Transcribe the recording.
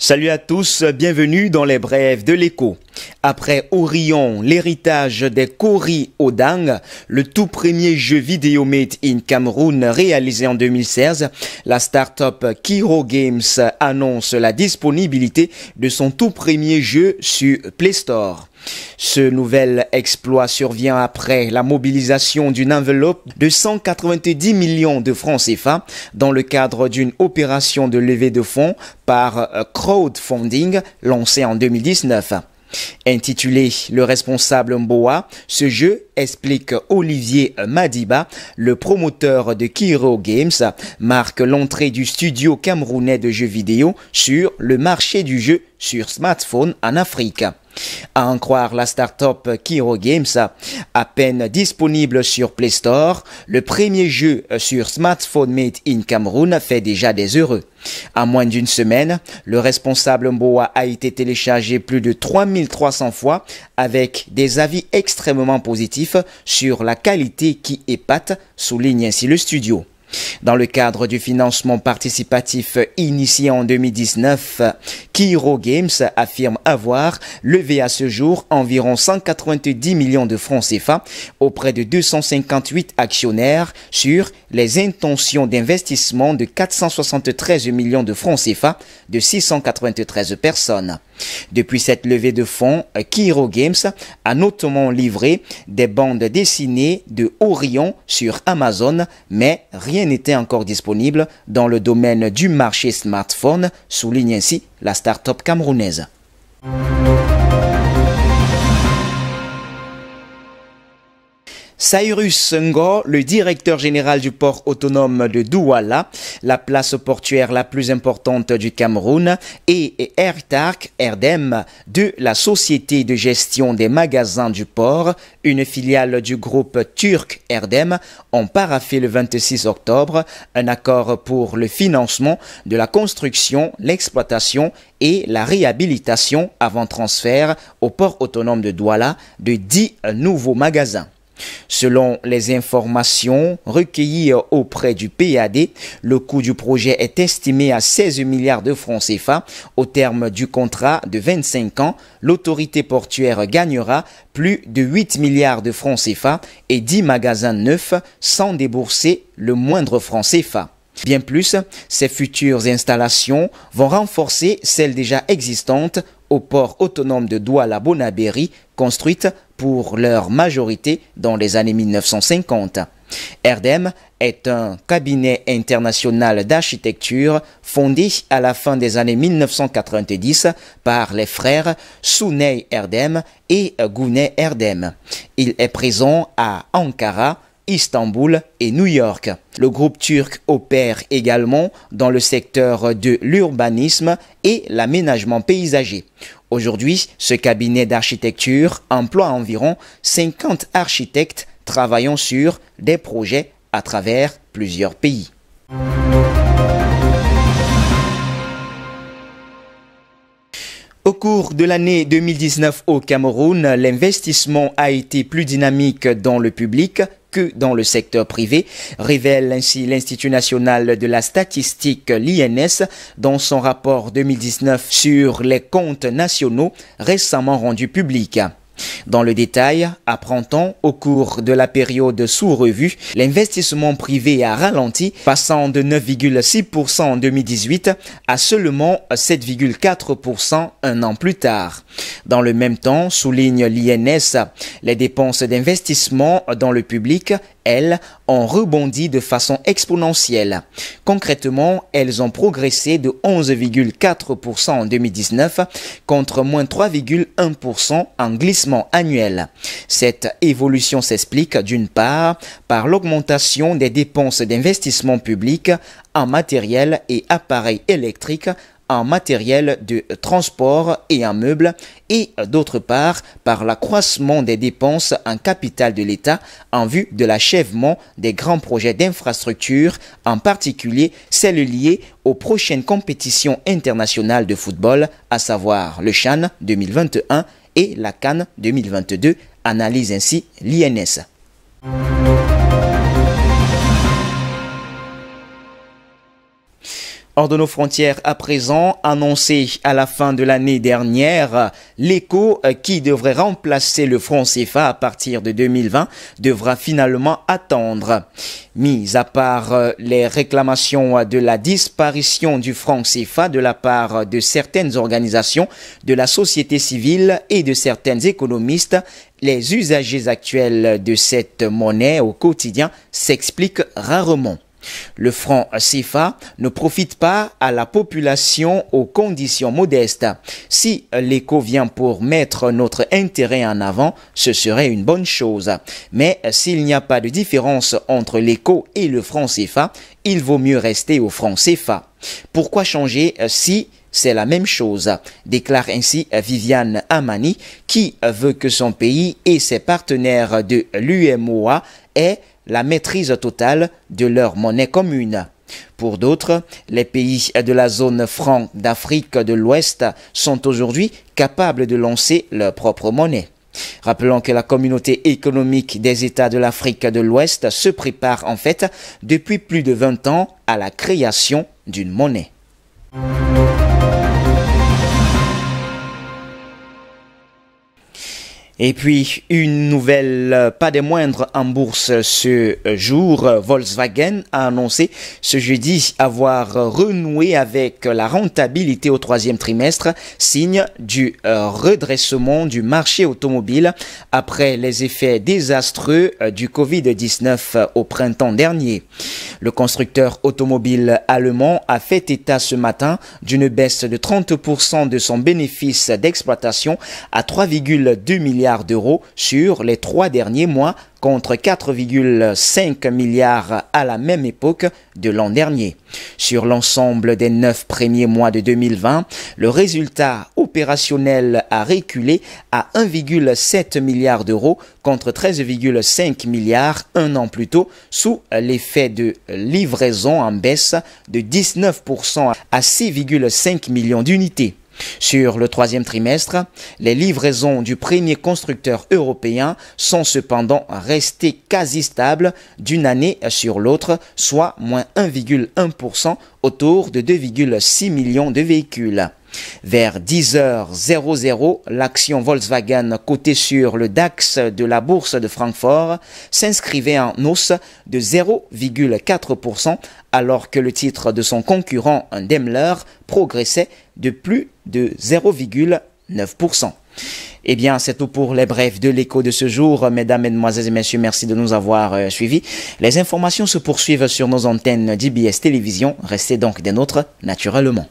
Salut à tous, bienvenue dans les brèves de l'écho. Après Orion, l'héritage des Kori Odang, le tout premier jeu vidéo made in Cameroun réalisé en 2016, la start-up Kiro Games annonce la disponibilité de son tout premier jeu sur Play Store. Ce nouvel exploit survient après la mobilisation d'une enveloppe de 190 millions de francs CFA dans le cadre d'une opération de levée de fonds par crowdfunding lancée en 2019. Intitulé Le responsable Mboa, ce jeu, explique Olivier Madiba, le promoteur de Kiro Games, marque l'entrée du studio camerounais de jeux vidéo sur le marché du jeu sur smartphone en Afrique. À en croire la start-up Kiro Games, à peine disponible sur Play Store, le premier jeu sur smartphone made in Cameroun fait déjà des heureux. En moins d'une semaine, le responsable Mboa a été téléchargé plus de 3300 fois avec des avis extrêmement positifs sur la qualité qui épate, souligne ainsi le studio. Dans le cadre du financement participatif initié en 2019, Kiro Games affirme avoir levé à ce jour environ 190 millions de francs CFA auprès de 258 actionnaires sur les intentions d'investissement de 473 millions de francs CFA de 693 personnes. Depuis cette levée de fonds, Kiro Games a notamment livré des bandes dessinées de Orion sur Amazon, mais rien n'était encore disponible dans le domaine du marché smartphone, souligne ainsi la start-up camerounaise. Cyrus Ngo, le directeur général du port autonome de Douala, la place portuaire la plus importante du Cameroun, et Ertak Erdem de la société de gestion des magasins du port, une filiale du groupe turc Erdem, ont paraphé le 26 octobre un accord pour le financement de la construction, l'exploitation et la réhabilitation avant transfert au port autonome de Douala de 10 nouveaux magasins. Selon les informations recueillies auprès du PAD, le coût du projet est estimé à 16 milliards de francs CFA. Au terme du contrat de 25 ans, l'autorité portuaire gagnera plus de 8 milliards de francs CFA et 10 magasins neufs sans débourser le moindre franc CFA. Bien plus, ces futures installations vont renforcer celles déjà existantes au port autonome de Douala-Bonabéry, construites pour leur majorité dans les années 1950. Erdem est un cabinet international d'architecture fondé à la fin des années 1990 par les frères Suney Erdem et Güney Erdem. Il est présent à Ankara, Istanbul et New York. Le groupe turc opère également dans le secteur de l'urbanisme et l'aménagement paysager. Aujourd'hui, ce cabinet d'architecture emploie environ 50 architectes travaillant sur des projets à travers plusieurs pays. Au cours de l'année 2019 au Cameroun, l'investissement a été plus dynamique dans le public que dans le secteur privé, révèle ainsi l'Institut national de la statistique, l'INS, dans son rapport 2019 sur les comptes nationaux récemment rendu public. Dans le détail, apprend-on, au cours de la période sous revue, l'investissement privé a ralenti, passant de 9,6% en 2018 à seulement 7,4% un an plus tard. Dans le même temps, souligne l'INS, les dépenses d'investissement dans le public, elles, ont rebondi de façon exponentielle. Concrètement, elles ont progressé de 11,4% en 2019 contre moins 3,1% en glissement annuel. Cette évolution s'explique d'une part par l'augmentation des dépenses d'investissement public en matériel et appareils électriques, en matériel de transport et en meubles, et d'autre part par l'accroissement des dépenses en capital de l'État en vue de l'achèvement des grands projets d'infrastructure, en particulier celles liées aux prochaines compétitions internationales de football, à savoir le CHAN 2021 et la CAN 2022, analyse ainsi l'INS. Hors de nos frontières à présent, annoncé à la fin de l'année dernière, l'éco qui devrait remplacer le franc CFA à partir de 2020 devra finalement attendre. Mis à part les réclamations de la disparition du franc CFA de la part de certaines organisations de la société civile et de certains économistes, les usagers actuels de cette monnaie au quotidien s'expliquent rarement. Le franc CFA ne profite pas à la population aux conditions modestes. Si l'éco vient pour mettre notre intérêt en avant, ce serait une bonne chose. Mais s'il n'y a pas de différence entre l'éco et le franc CFA, il vaut mieux rester au franc CFA. Pourquoi changer si c'est la même chose, déclare ainsi Viviane Amani, qui veut que son pays et ses partenaires de l'UMOA aient la maîtrise totale de leur monnaie commune. Pour d'autres, les pays de la zone franc d'Afrique de l'Ouest sont aujourd'hui capables de lancer leur propre monnaie. Rappelons que la communauté économique des États de l'Afrique de l'Ouest se prépare en fait depuis plus de 20 ans à la création d'une monnaie. Et puis, une nouvelle, pas des moindres, en bourse ce jour. Volkswagen a annoncé ce jeudi avoir renoué avec la rentabilité au troisième trimestre, signe du redressement du marché automobile après les effets désastreux du Covid-19 au printemps dernier. Le constructeur automobile allemand a fait état ce matin d'une baisse de 30% de son bénéfice d'exploitation à 3,2 milliards d'euros sur les 3 derniers mois contre 4,5 milliards à la même époque de l'an dernier. Sur l'ensemble des 9 premiers mois de 2020, le résultat opérationnel a reculé à 1,7 milliard d'euros contre 13,5 milliards un an plus tôt sous l'effet de livraison en baisse de 19% à 6,5 millions d'unités. Sur le troisième trimestre, les livraisons du premier constructeur européen sont cependant restées quasi stables d'une année sur l'autre, soit moins 1,1% autour de 2,6 millions de véhicules. Vers 10h00, l'action Volkswagen cotée sur le DAX de la bourse de Francfort s'inscrivait en hausse de 0,4% alors que le titre de son concurrent Daimler progressait de plus de 0,9%. Eh bien, c'est tout pour les brefs de l'écho de ce jour. Mesdames, Mesdemoiselles et Messieurs, merci de nous avoir suivis. Les informations se poursuivent sur nos antennes d'IBS Télévision. Restez donc des nôtres naturellement.